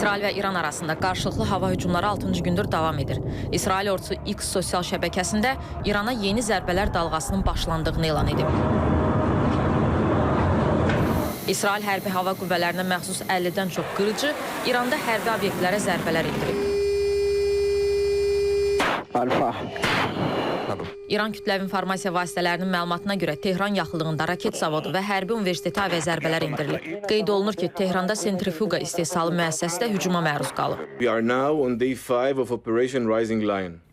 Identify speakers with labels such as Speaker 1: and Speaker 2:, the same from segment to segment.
Speaker 1: İsrail və İran arasında qarşılıqlı hava hücumları 6-cı gündür davam edir. İsrail ordusu X sosial şəbəkəsində İrana yeni zərbələr dalğasının başlandığını elan edib. İsrail hərbi hava qüvvələrinə məxsus 50-dən çox qırıcı İranda hərbi obyektlərə zərbələr endirib. İran kütləvi informasiya vasitələrinin məlumatına görə Tehran yaxınlığında raket zavodu və hərbi universitetə aviazərbələr endirilib. Qeyd olunur ki, Tehranda sentrifuqa istehsalı müəssisəsi də hücuma məruz qalıb.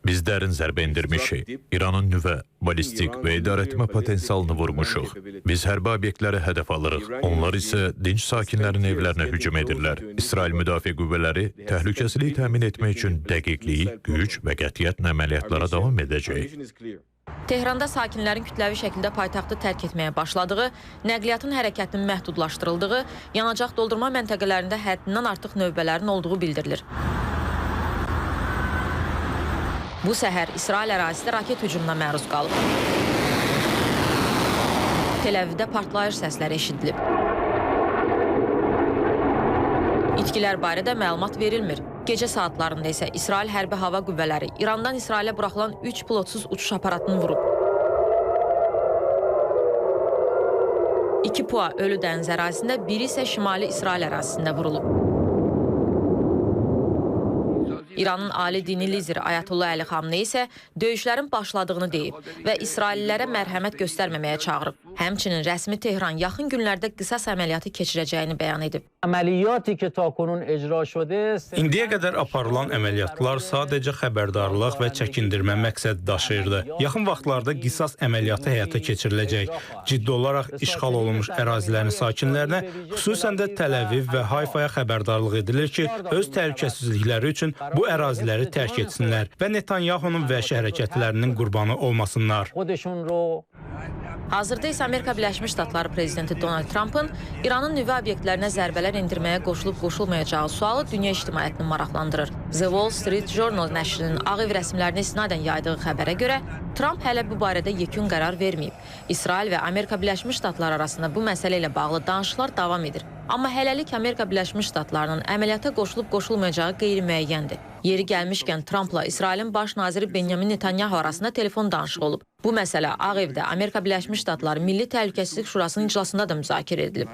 Speaker 2: Biz dərin zərbə endirmişik. İranın nüvə, balistik və idarəetmə potensialını vurmuşuq. Biz hərbi obyektləri hədəf alırıq. Onlar isə dinc sakinlərin evlərinə hücum edirlər. İsrail müdafiə qüvvələri təhlükəsizliyi təmin etmək üçün dəqiqliyi, güc və qətiyyətlə əməliyyatlara davam edəcək.
Speaker 1: Tehranda sakinlərin kütləvi şəkildə paytaxtı tərk etməyə başladığı, nəqliyyatın hərəkətinin məhdudlaşdırıldığı, yanacaq doldurma məntəqələrində həddindən artıq növbələrin olduğu bildirilir. Bu səhər İsrail ərazisi raket hücumuna məruz qalıb. Tel-Əvivdə partlayış səsləri eşidilib. İtkilər barədə məlumat verilmir. Gecə saatlarında isə İsrail hərbi hava qüvvələri İrandan İsrailə buraxılan 3 pilotsuz uçuş aparatını vurub. 2 PUA Ölü dəniz ərazisində, biri isə Şimali İsrail ərazisində vurulub. İranın ali dini lideri Ayətullah Əli Xamneyi isə döyüşlərin başladığını deyib və İsraillilərə mərhəmət göstərməməyə çağırıb. Həmçinin rəsmi Tehran yaxın günlərdə qisas əməliyyatı keçirəcəyini bəyan edib.
Speaker 3: İndiyə qədər aparılan əməliyyatlar sadəcə xəbərdarlıq və çəkindirmə məqsəd daşıyırdı. Yaxın vaxtlarda qisas əməliyyatı həyata keçiriləcək. Ciddi olaraq işğal olunmuş ərazilərin sakinlərinə, xüsusən də Təl-Əviv və Hayfaya xəbərdarlıq edilir ki, öz təhlükəsizlikləri üçün bu əraziləri tərk etsinlər və Netanyahunun vəhşi hərəkətlərinin qurbanı olmasınlar.
Speaker 1: Hazırda isə Amerika Birləşmiş Ştatları prezidenti Donald Trump'ın İranın nüvə obyektlərinə zərbələr endirməyə qoşulub-qoşulmayacağı sualı dünya ictimaiyyətini maraqlandırır. The Wall Street Journal nəşrinin Ağ Ev rəsmilərinə istinadən yaydığı xəbərə görə Trump hələ bu barədə yekun qərar verməyib. İsrail və Amerika Birləşmiş Ştatları arasında bu məsələ ilə bağlı danışıqlar davam edir. Amma hələlik Amerika Birləşmiş Ştatlarının əməliyyata qoşulub-qoşulmayacağı qeyri-müəyyəndir. Yeri gəlmişkən Trumpla İsrailin baş naziri Benjamin Netanyahu arasında telefon danışığı olub. Bu məsələ Ağ Evdə Amerika Birləşmiş Ştatları Milli Təhlükəsizlik Şurasının iclasında da müzakirə edilib.